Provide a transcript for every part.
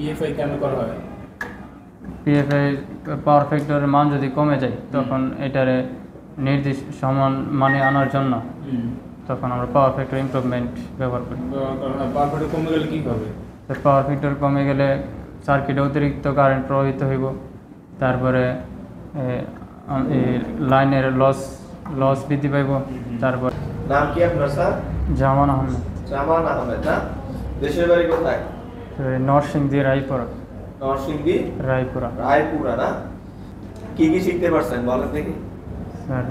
PFI কেন করা হয়? পিএফআই পাওয়ার ফ্যাক্টরের মান যদি কমে যায় তখন এটারে নির্দিষ্ট সমান মানে আনার জন্য তখন আমরা পাওয়ার ফ্যাক্টর ইমপ্রুভমেন্ট ব্যবহার করি। পাওয়ার ফ্যাক্টর কমে গেলে কী হবে? পাওয়ার ফ্যাক্টর কমে গেলে সার্কিটে অতিরিক্ত কারেন্ট প্রবাহিত হইব, তারপরে লাইনের লস বৃদ্ধি পাইব। তারপর নাম কি আপনার স্যার? জামান আহমেদ। জামান আহমেদ না? দেশের বাড়ি কোথায়? নরসিংদী রায়পুরা। নরসিংদী রায়পুরা রায়পুরা না? কি কি শিখতে পারছেন বলেন দেখি। স্যার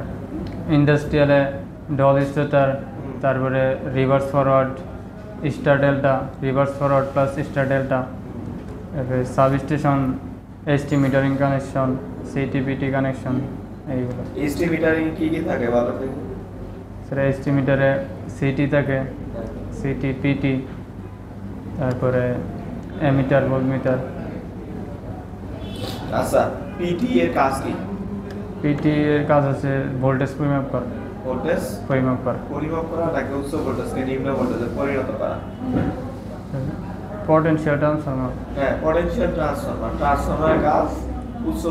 ইন্ডাস্ট্রিয়ালে ডল স্টার্টার, তারপরে reverse forward, star delta, reverse forward plus star delta, তারপরে substation, ST metering connection, CT PT connection, এইগুলো। এসটি মিটারিং কি কি থাকে বলেন দেখি। স্যার এসটি মিটারে সিটি থাকে, সিটি পিটি, তারপরে এমিটার ভোল্টমিটার। আচ্ছা, পিটি এর কাজ কি? পিটি এর কাজ হচ্ছে ভোল্টেজ পরিমাপ করা। ভোল্টেজ পরিমাপ করা নাকি উচ্চ ভোল্টেজকে নিম্ন ভোল্টেজে পরিণত করা? Potential transformer. হ্যাঁ, পটেনশিয়াল ট্রান্সফরমারের কাজ উচ্চ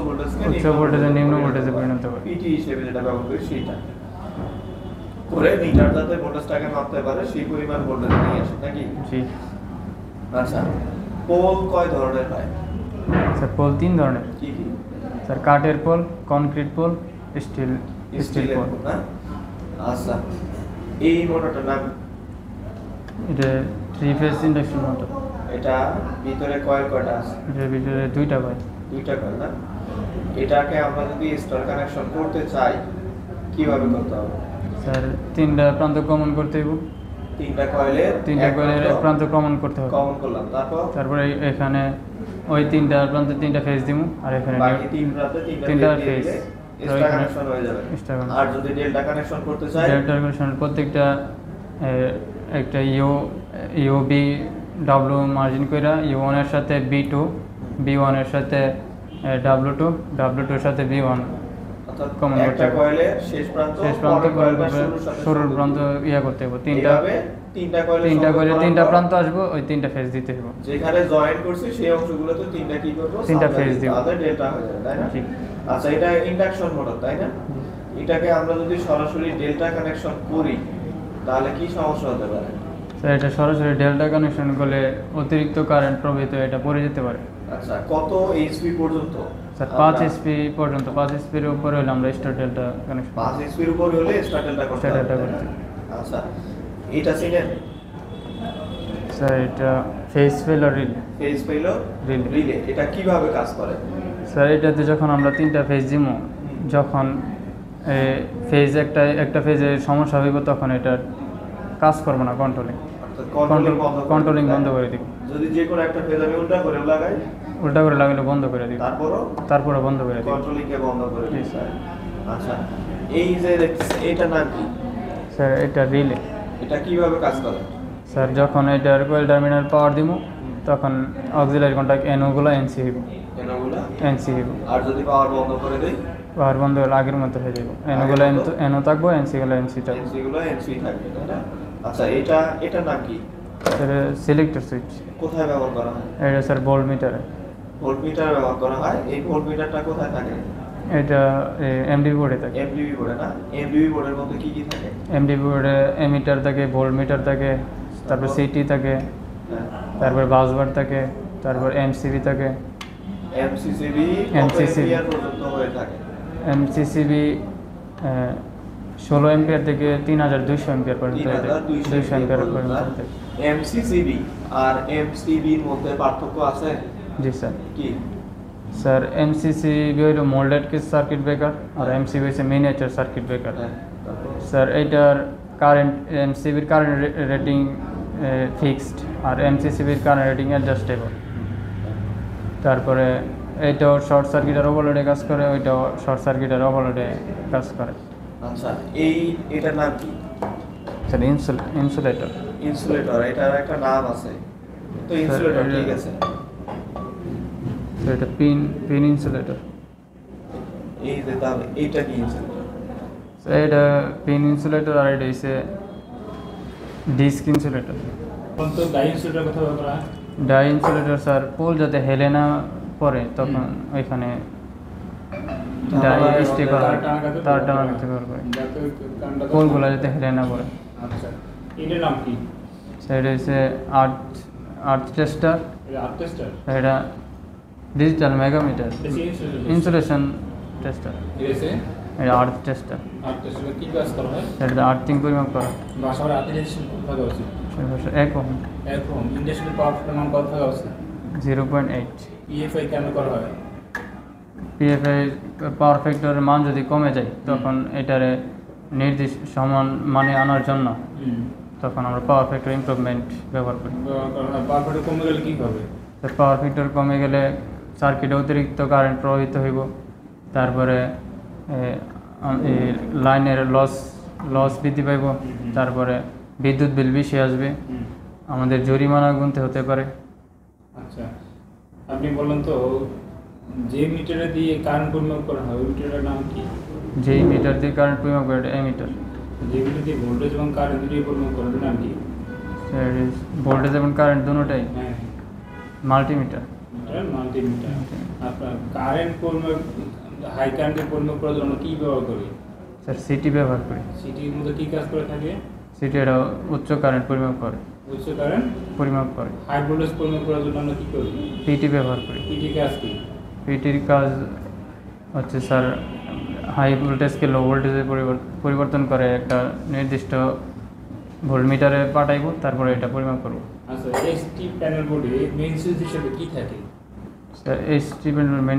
ভোল্টেজে নিম্ন ভোল্টেজে পরিণত করা। পিটি হিসেবে যেটা ব্যবহার করি সেটা করে মিটার যাতে ভোল্টেজটাকে মাপতে পারে সেই পরিমাণ ভোল্টেজ নিয়ে আসে নাকি? জি। আচ্ছা, পোল কয় ধরনের হয়? স্যার পোল 3 ধরনের। কি কি? স্যার কাঠের pole, concrete pole, steel pole. না? আচ্ছা, এই মোটরটার নাম? এটা 3 ফেজ ইন্ডাকশন মোটর। এটা ভিতরে কয়টা আছে? এটার ভিতরে 2টা কয়েল। 2টা কয়েল না? এটাকে আমরা যদি স্টার কানেকশন করতে চাই কিভাবে করতে হবে? স্যার 3টা প্রান্ত কমন করতে হবে। 3টা কয়েলের প্রান্ত কমন করতে হবে। কমন করলাম, তারপরে এখানে ওই 3টা প্রান্তে 3টা ফেজ দিব, আর এখানে বাকি 3 প্রান্তে 3টা ফেজ স্টার কানেকশন হয়ে যাবে। আর যদি ডেল্টা কানেকশন করতে চাই, ডেল্টা কানেকশন প্রত্যেকটা একটা ইউবি ডাব্লিউ মার্জিন কইরা ইউ1 এর সাথে বি2, বি1 এর সাথে ডাব্লিউ2, ডাব্লিউ2 এর সাথে বি1 অর্থাৎ কমন করতে একটা হবে। কয়েলের শেষ প্রান্ত শুরুর প্রান্ত করতে হবে। 3টা কয়েলে 3টা প্রান্ত আসবে, ওই 3টা ফেজ দিতে হবে। যেখানে জয়েন করছি সেই অংশগুলোতে 3টা কি করব? 3টা ফেজ দিব, তাহলে ডেল্টা হয়ে যাবে, তাই না? আচ্ছা, এটা ইন্ডাকশন মোটর, তাই না? এটাকে আমরা যদি সরাসরি ডেল্টা কানেকশন করি তাহলে কি সমস্যা হতে পারে? স্যার এটা সরাসরি ডেল্টা কানেকশন করলে অতিরিক্ত কারেন্ট প্রবাহিত এটা পড়ে যেতে পারে। আচ্ছা, কত এইচপি পর্যন্ত? স্যার 5 এইচপি পর্যন্ত। 5 এইচপির উপরে হলে আমরা স্টার ডেল্টা কানেকশন। 5 এইচপির উপরে হলে স্টার ডেল্টা করতে হবে। আচ্ছা, এটা চিনেন? স্যার এটা ফেজ ফেলার রিলে। এটা কিভাবে কাজ করে? স্যার এটাতে যখন আমরা 3টা ফেজ দিব, যখন ফেজ একটা ফেজে সমস্যা হইব তখন এটা কাজ করবে না, কন্ট্রোলিং বন্ধ করে দিব। যদি যে কোনো একটা ফেজ আমি উল্টা করে লাগালে বন্ধ করে দিব, তারপরে বন্ধ করে দিব, কন্ট্রোলিং কে বন্ধ করে দিব। আচ্ছা, এই যে এটা নাম কি? স্যার এটা রিলে। এটা কিভাবে কাজ করে? স্যার যখন এটার কোয়েল টার্মিনাল পাওয়ার দিব তখন অক্সিলারি কন্টাক্ট এনওগুলো এনসি হইব। আর যদি পাওয়ার বন্ধ করে দেই? পাওয়ার বন্ধ হলে আগের মতো হয়ে যাবে। এনওগুলো এনও থাকবো, এনসিগুলো এনসি থাকবে। থাকবে, তাই না? আচ্ছা, এটা নাম কি? Sir selector switch. কোথায় ব্যবহার করা হয়? এটা স্যার ভোল্টমিটারে ব্যবহার করা হয়। এই ভোল্টমিটারটা কোথায় থাকে? এটা এমডিবি বোর্ডে থাকে। এমডিবি বোর্ডে না? এমডিবি বোর্ডের মধ্যে কি কি থাকে? এমডিবি বোর্ডে এমিটার থাকে, ভোল্টমিটার থাকে, তারপর সিটি থাকে, তারপর বাসবার থাকে, তারপর এমসিবি থাকে। এমসিসিবি পর্যন্ত হয়ে থাকে। এমসিসিবি 16 এম্পিয়ার থেকে 3200 এম্পিয়ার পর্যন্ত। 200 এম্পিয়ার পর্যন্ত। এমসিসিবি আর এমসিবির মধ্যে পার্থক্য আছে? জি স্যার। কি স্যার? এমসিসিবি হলো মোল্ডেড কেস সার্কিট ব্রেকার, আর এমসিবি হচ্ছে মিনিয়েচার সার্কিট ব্রেকার। স্যার এইটার কারেন্ট, এমসিবির কারেন্ট রেটিং ফিক্সড, আর এমসিসিবির কারেন্ট রেটিং অ্যাডজাস্টেবল। তারপরে এইটাও শর্ট সার্কিটের ওভারলোডে কাজ করে, ওইটাও শর্ট সার্কিটের ওভারলোডে কাজ করে। আচ্ছা, এটার নাম কি? Sir insulator. এটার একটা নাম আছে তো, ইনসুলেটর, ঠিক আছে। স্যার এটা পিন ইনসুলেটর। এই যে তাহলে এইটা কি ইনসুলেটর? স্যার এটা পিন ইনসুলেটর, আর এটা হচ্ছে ডিস্ক ইনসুলেটর। কোন তো ডাই ইনসুলেটর কথা বলা? ডাই ইনসুলেটর স্যার পোল যাতে হেলে না পড়ে তখন ওইখানে ডাই স্টে করা হয়, তার টানাতে পারবে যাতে কারেন্টটা পোলগুলো যাতে হেলে না পড়ে। আচ্ছা, এটার নাম কি? সেটা হচ্ছে আর্থ টেস্টার, এটা আর্থ টেস্টার, এটা ডিজিটাল মেগামিটার, এটা ইনসুলেশন টেস্টার, এটা আর্থ টেস্টার। আর্থ টেস্টার কি কাজ করা হয়? সেটা আর্থিং পরিমাপ করা। বাসার আর্থিং থাকা উচিত একম এখন ইন্ডাস্ট্রিয়াল পাওয়ার মান কত থাকা উচিত? 0.8। ইএফআই কেন করা হয়? পিএফআই পাওয়ার ফ্যাক্টরের মান যদি কমে যায় তখন এটারে নির্দিষ্ট সমান মানে আনার জন্য তখন আমরা পাওয়ার ফ্যাক্টর ইমপ্রুভমেন্ট ব্যবহার করি। পাওয়ার ফ্যাক্টর কমে গেলে কি হবে? পাওয়ার ফ্যাক্টর কমে গেলে সার্কিটে অতিরিক্ত কারেন্ট প্রবাহিত হইব, তারপরে লাইনের লস বৃদ্ধি পাইব, তারপরে বিদ্যুৎ বিল বেশি আসবে, আমাদের জরিমানা গুনতে হতে পারে। আচ্ছা, আপনি বললেন তো যে মিটারে দিয়ে কারেন্ট পরিমাপ করা হয় ওই মিটারের নাম কি? যেই মিটার দিয়ে কারেন্ট পরিমাপ করে এটা এমিটার। যে মিটার দিয়ে ভোল্টেজ এবং কারেন্ট দুটোই পরিমাপ করার নাম কি? ভোল্টেজ এবং কারেন্ট দুটোটাই হ্যাঁ, মাল্টিমিটার। Metre multimeter. আপনার কারেন্ট পরিমাপ, হাই কারেন্টের পরিমাপ করার জন্য কি ব্যবহার করি? স্যার সিটি ব্যবহার করি। সিটির মধ্যে কি কাজ করে থাকে? সিটি এটা উচ্চ কারেন্ট পরিমাপ করে। উচ্চ কারেন্ট পরিমাপ করে। হাই ভোল্টেজ পরিমাপ করার জন্য আমরা কি করি? পিটি ব্যবহার করি। পিটি কাজ কি? পিটির কাজ হচ্ছে স্যার হাই ভোল্টেজকে লো ভোল্টেজে পরিবর্তন করে একটা নির্দিষ্ট ভোল্টমিটারে পাঠাইব, তারপরে এটা পরিমাপ করব। আচ্ছা, এসটি প্যানেল বোর্ডে মেইন সুইচ হিসেবে কি থাকে? স্যার এই স্টিভেন মেন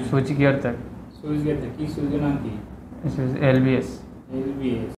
সুইচ গিয়ার থাকে, সুইচ গেট থাকে, কি সুইচের নাম কি? এলবিএস। এলবিএস।